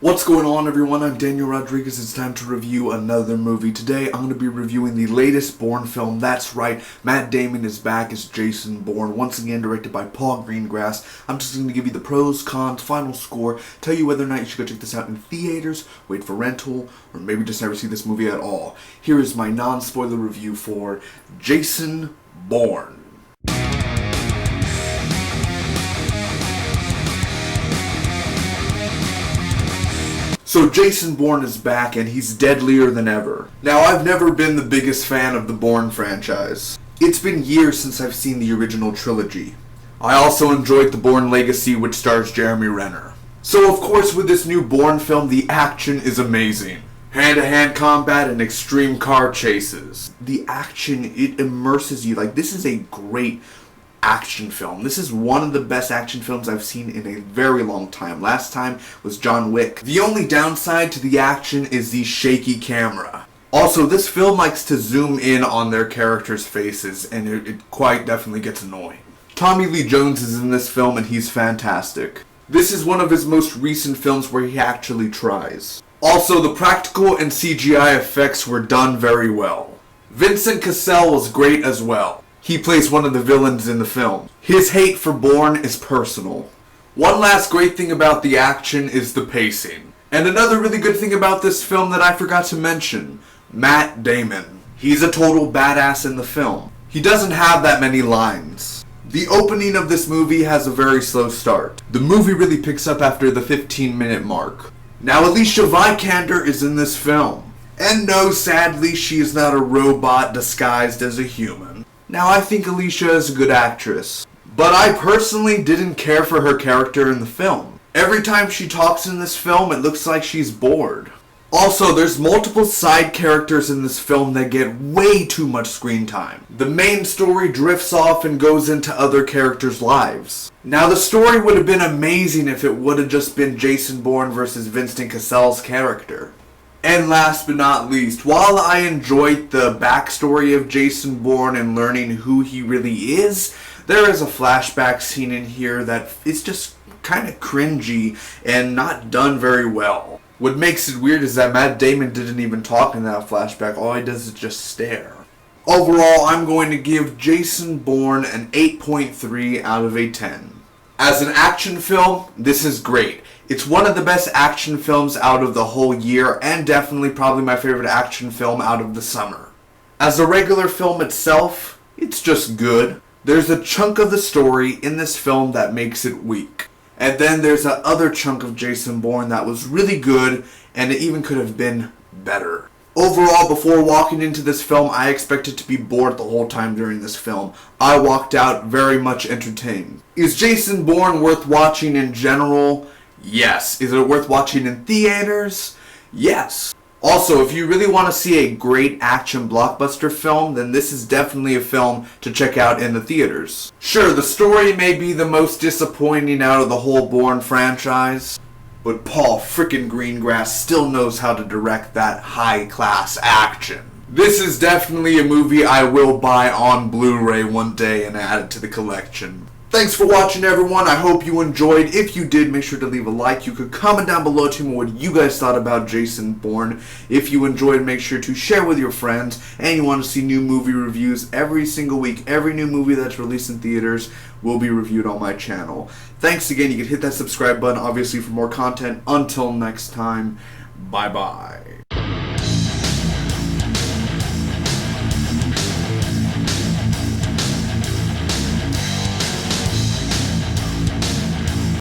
What's going on, everyone? I'm Daniel Rodriguez. It's time to review another movie. Today, I'm going to be reviewing the latest Bourne film. That's right, Matt Damon is back as Jason Bourne, once again directed by Paul Greengrass. I'm just going to give you the pros, cons, final score, tell you whether or not you should go check this out in theaters, wait for rental, or maybe just never see this movie at all. Here is my non-spoiler review for Jason Bourne. So Jason Bourne is back and he's deadlier than ever. Now, I've never been the biggest fan of the Bourne franchise. It's been years since I've seen the original trilogy. I also enjoyed the Bourne Legacy, which stars Jeremy Renner. So of course with this new Bourne film, the action is amazing. Hand-to-hand combat and extreme car chases. The action, it immerses you. Like, this is a great action film. This is one of the best action films I've seen in a very long time. Last time was John Wick. The only downside to the action is the shaky camera. Also, this film likes to zoom in on their characters' faces, and it quite definitely gets annoying. Tommy Lee Jones is in this film and he's fantastic. This is one of his most recent films where he actually tries. Also, the practical and CGI effects were done very well. Vincent Cassel was great as well. He plays one of the villains in the film. His hate for Bourne is personal. One last great thing about the action is the pacing. And another really good thing about this film that I forgot to mention, Matt Damon. He's a total badass in the film. He doesn't have that many lines. The opening of this movie has a very slow start. The movie really picks up after the 15-minute mark. Now, Alicia Vikander is in this film. And no, sadly, she is not a robot disguised as a human. Now, I think Alicia is a good actress, but I personally didn't care for her character in the film. Every time she talks in this film, it looks like she's bored. Also, there's multiple side characters in this film that get way too much screen time. The main story drifts off and goes into other characters' lives. Now, the story would have been amazing if it would have just been Jason Bourne versus Vincent Cassel's character. And last but not least, while I enjoyed the backstory of Jason Bourne and learning who he really is, there is a flashback scene in here that is just kind of cringy and not done very well. What makes it weird is that Matt Damon didn't even talk in that flashback. All he does is just stare. Overall, I'm going to give Jason Bourne an 8.3 out of a 10. As an action film, this is great. It's one of the best action films out of the whole year, and definitely probably my favorite action film out of the summer. As a regular film itself, it's just good. There's a chunk of the story in this film that makes it weak. And then there's that other chunk of Jason Bourne that was really good, and it even could have been better. Overall, before walking into this film, I expected to be bored the whole time during this film. I walked out very much entertained. Is Jason Bourne worth watching in general? Yes. Is it worth watching in theaters? Yes. Also, if you really want to see a great action blockbuster film, then this is definitely a film to check out in the theaters. Sure, the story may be the most disappointing out of the whole Bourne franchise, but Paul frickin' Greengrass still knows how to direct that high-class action. This is definitely a movie I will buy on Blu-ray one day and add it to the collection. Thanks for watching, everyone. I hope you enjoyed. If you did, make sure to leave a like. You could comment down below to me what you guys thought about Jason Bourne. If you enjoyed, make sure to share with your friends. And you want to see new movie reviews every single week. Every new movie that's released in theaters will be reviewed on my channel. Thanks again. You can hit that subscribe button, obviously, for more content. Until next time, bye-bye.